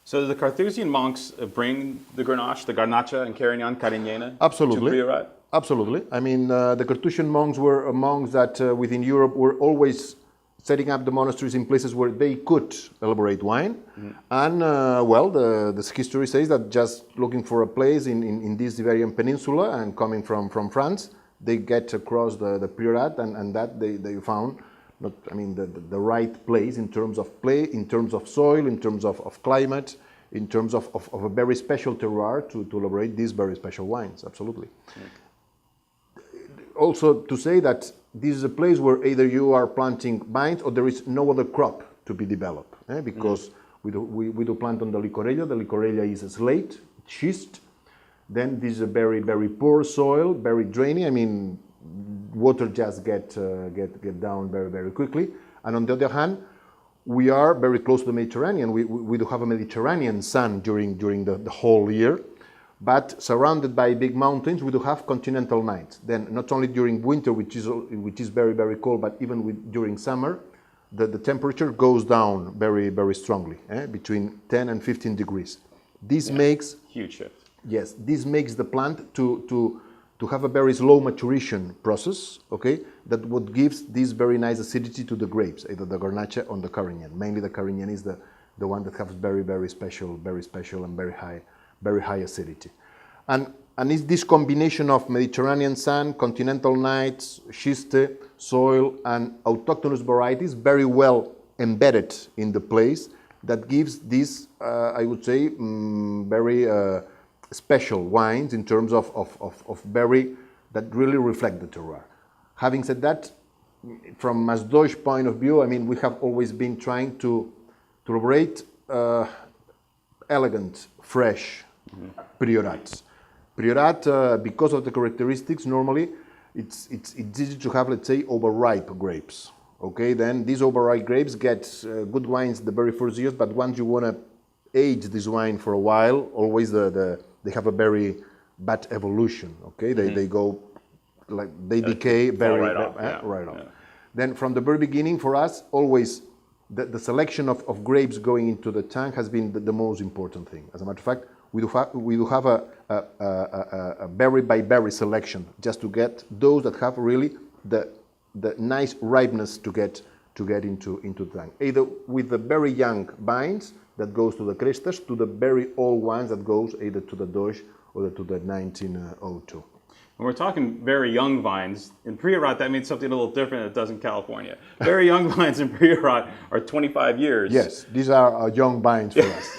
So the Carthusian monks bring the Grenache, the Garnacha and Carignana Absolutely. to Priorat? Absolutely. I mean, the Carthusian monks were monks that within Europe were always setting up the monasteries in places where they could elaborate wine. And, well, the history says that just looking for a place in this Iberian Peninsula and coming from France, they get across the Priorat and that they found not, I mean, the right place in terms of in terms of soil, in terms of climate, in terms of a very special terroir to elaborate these very special wines, absolutely. Also to say that this is a place where either you are planting vines or there is no other crop to be developed, because we do plant on the Licorella. The Licorella is a slate, schist. Then this is a very, very poor soil, very drainy. I mean, water just get down very, very quickly. And on the other hand, we are very close to the Mediterranean. We do have a Mediterranean sun during the whole year, but surrounded by big mountains, we do have continental nights. Then not only during winter, which is very, very cold, but even during summer, the temperature goes down very, very strongly, between 10 and 15 degrees. This makes huge shift. Yes, this makes the plant to have a very slow maturation process, okay, that what gives this very nice acidity to the grapes, either the Garnacha or the Carignan. Mainly the Carignan is the one that has very, very special and very high acidity. And it's this combination of Mediterranean sun, continental nights, schiste, soil, and autochthonous varieties very well embedded in the place that gives this, I would say, very special wines in terms of berry that really reflect the terroir. Having said that, from a Doix point of view, I mean, we have always been trying to elaborate elegant, fresh Priorats. Priorat, because of the characteristics, normally it's easy to have, let's say, overripe grapes. Okay, then these overripe grapes get good wines the very first years, but once you want to age this wine for a while, always they have a very bad evolution. Okay, they go like they decay very right off. Yeah. Then from the very beginning, for us, always the selection of grapes going into the tank has been the most important thing. As a matter of fact, we do have a berry by berry selection just to get those that have really the nice ripeness to get into the tank. Either with the very young vines that goes to the Crestas, to the very old ones that goes either to the Doix or to the 1902. When we're talking very young vines, in Priorat that means something a little different than it does in California. Very young vines in Priorat are 25 years. Yes, these are young vines for us.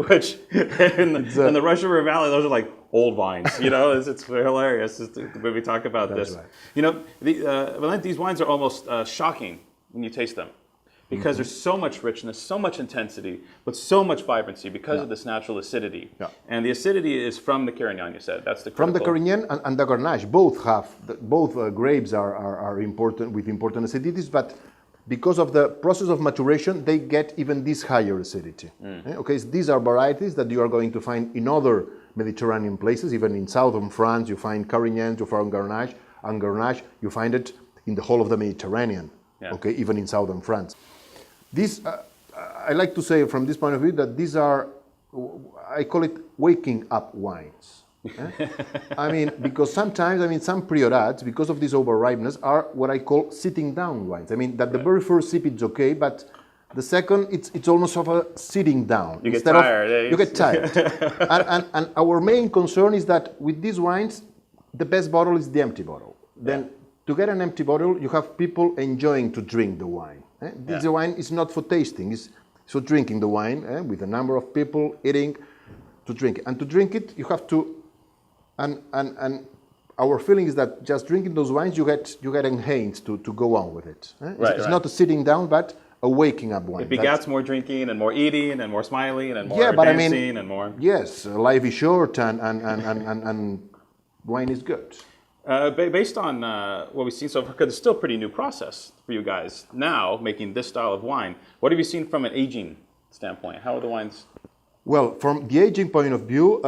Which, in the Russian River Valley, those are like old vines. You know, it's hilarious when we talk about this. Right. You know, these wines are almost shocking when you taste them, because there's so much richness, so much intensity, but so much vibrancy because of this natural acidity. Yeah. And the acidity is from the Carignan, you said. That's the critical. From the Carignan and the Grenache, both grapes are important with important acidities, but because of the process of maturation, they get even this higher acidity. Okay, so these are varieties that you are going to find in other Mediterranean places, even in southern France. You find Carignan, you find Grenache, and Grenache you find it in the whole of the Mediterranean. Yeah. Okay, even in southern France. This, I like to say from this point of view that these are, I call it waking up wines. I mean, because sometimes, I mean, some Priorats, because of this overripeness, are what I call sitting down wines. I mean, that the very first sip it's okay, but the second, it's almost of a sitting down. You get tired. You get tired. and our main concern is that with these wines, the best bottle is the empty bottle. Then to get an empty bottle, you have people enjoying to drink the wine. This wine is not for tasting, it's for drinking the wine, with a number of people eating to drink it. And to drink it, you have to, and our feeling is that just drinking those wines, you get enhanced to go on with it. It's not a sitting down, but a waking up wine. It begats more drinking and more eating and more smiling and more dancing and more. Yes, life is short and wine is good. Based on what we've seen so far, because it's still a pretty new process for you guys now, making this style of wine. What have you seen from an aging standpoint? How are the wines? Well, from the aging point of view,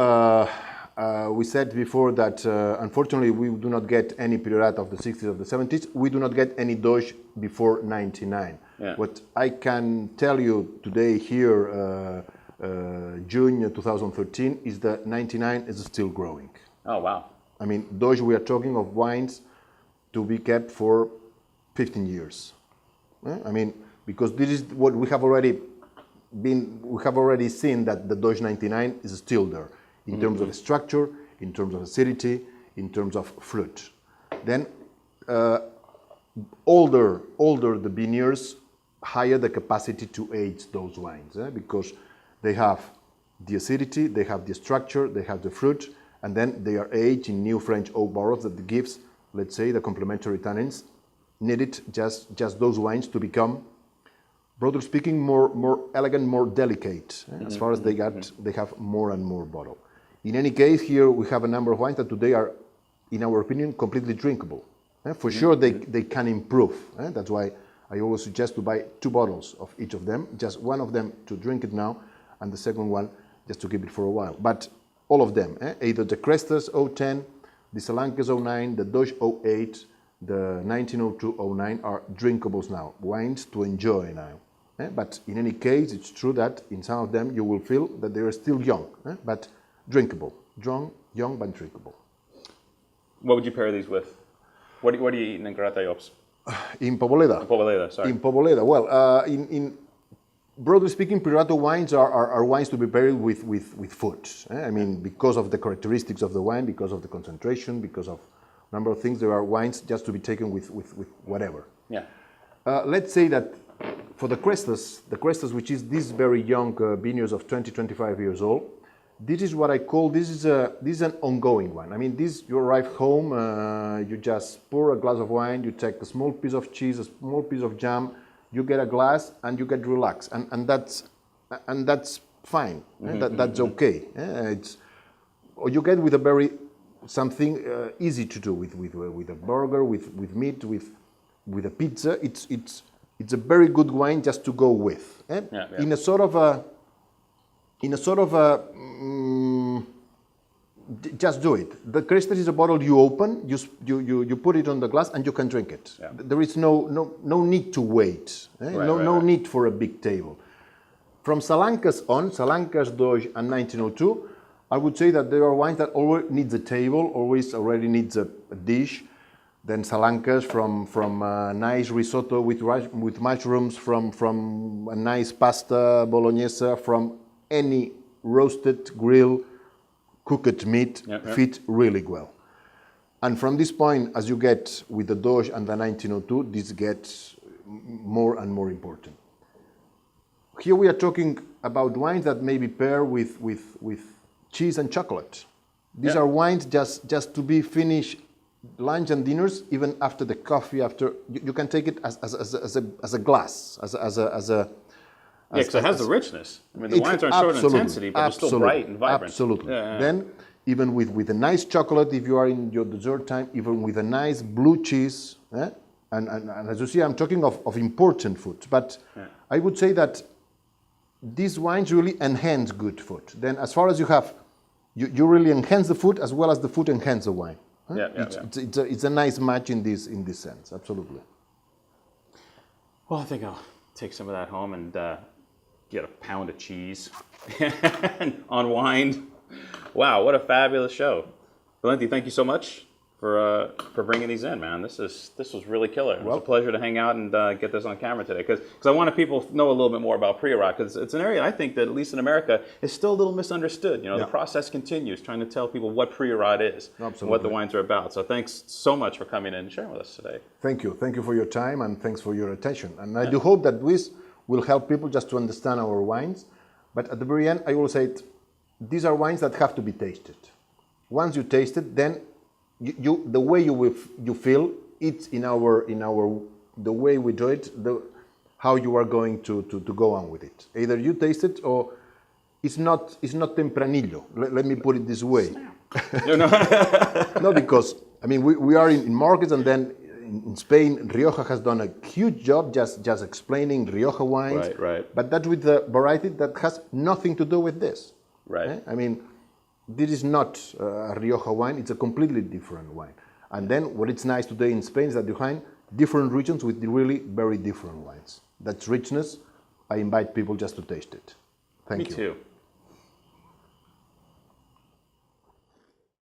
we said before that unfortunately we do not get any Priorat of the 60s or the 70s. We do not get any Doix before 99. Yeah. What I can tell you today here June 2013, is the 99 is still growing. Oh, wow. I mean, Doix, we are talking of wines to be kept for 15 years. I mean, because this is what we have already seen, that the Doix 99 is still there in terms of structure, in terms of acidity, in terms of fruit. Then older the vineyards, higher the capacity to age those wines, because they have the acidity, they have the structure, they have the fruit, and then they are aged in new French oak barrels that gives, let's say, the complementary tannins needed just those wines to become, broadly speaking, more elegant, more delicate, as far as they have more and more bottle. In any case, here we have a number of wines that today are, in our opinion, completely drinkable. For sure, they can improve. That's why I always suggest to buy 2 bottles of each of them, just one of them to drink it now, and the second one just to keep it for a while. But all of them, either the Crestas 010, the Salancas 09, the Doix 08, the 1902-09 are drinkables now, wines to enjoy now. But in any case, it's true that in some of them you will feel that they are still young, but drinkable. Young but drinkable. What would you pair these with? What are you eating in Gratayops? In Poboleda? In Poboleda, sorry. In Poboleda. Well, in broadly speaking, Priorat wines are wines to be paired with food. I mean, because of the characteristics of the wine, because of the concentration, because of a number of things, there are wines just to be taken with whatever. Yeah. Let's say that for the Crestas, which is these very young vineyards of 20-25 years old, this is what I call, this is an ongoing one. I mean, you arrive home, you just pour a glass of wine, you take a small piece of cheese, a small piece of jam, you get a glass and you get relaxed, and that's fine. That's okay. Or you get with a very something easy to do with a burger, with meat, with a pizza. It's a very good wine just to go with. In a sort of a just do it. The Crestas is a bottle you open, you put it on the glass, and you can drink it. Yeah. There is no need to wait. No need for a big table. From Salancas on, Salancas, Doix, and 1902, I would say that there are wines that always needs a table, already needs a dish. Then Salancas from a nice risotto with mushrooms, from a nice pasta bolognese, from any roasted, grilled, cooked meat, fit really well. And from this point, as you get with the Doix and the 1902, this gets more and more important. Here we are talking about wines that may be paired with cheese and chocolate. These are wines just to be finished lunch and dinners, even after the coffee. After you can take it as a glass, as a because it has the richness. I mean, the wines aren't short in intensity, but they're still bright and vibrant. Absolutely. Then, even with a nice chocolate, if you are in your dessert time, even with a nice blue cheese, and as you see, I'm talking of important food. But I would say that these wines really enhance good food. Then, as far as you really enhance the food as well as the food enhance the wine. It's a nice match in this sense. Absolutely. Well, I think I'll take some of that home and get a pound of cheese and unwind. Wow, what a fabulous show. Valenti, thank you so much for bringing these in, man. This was really killer. It was a pleasure to hang out and get this on camera today, because I want people to know a little bit more about Priorat, because it's an area I think that, at least in America, is still a little misunderstood. The process continues, trying to tell people what Priorat is, and what the wines are about. So thanks so much for coming in and sharing with us today. Thank you for your time, and thanks for your attention. And I do hope that this will help people just to understand our wines. But at the very end, I will say these are wines that have to be tasted. Once you taste it, then the way you feel it's in the way we do it, how you are going to go on with it. Either you taste it, or it's not tempranillo. Let me put it this way. No, because I mean we are in markets, and then in Spain, Rioja has done a huge job just explaining Rioja wines. Right. But that with the variety that has nothing to do with this. Right. I mean, this is not a Rioja wine, it's a completely different wine. And then what it's nice today in Spain is that you find different regions with really very different wines. That's richness. I invite people just to taste it. Thank Me you. too.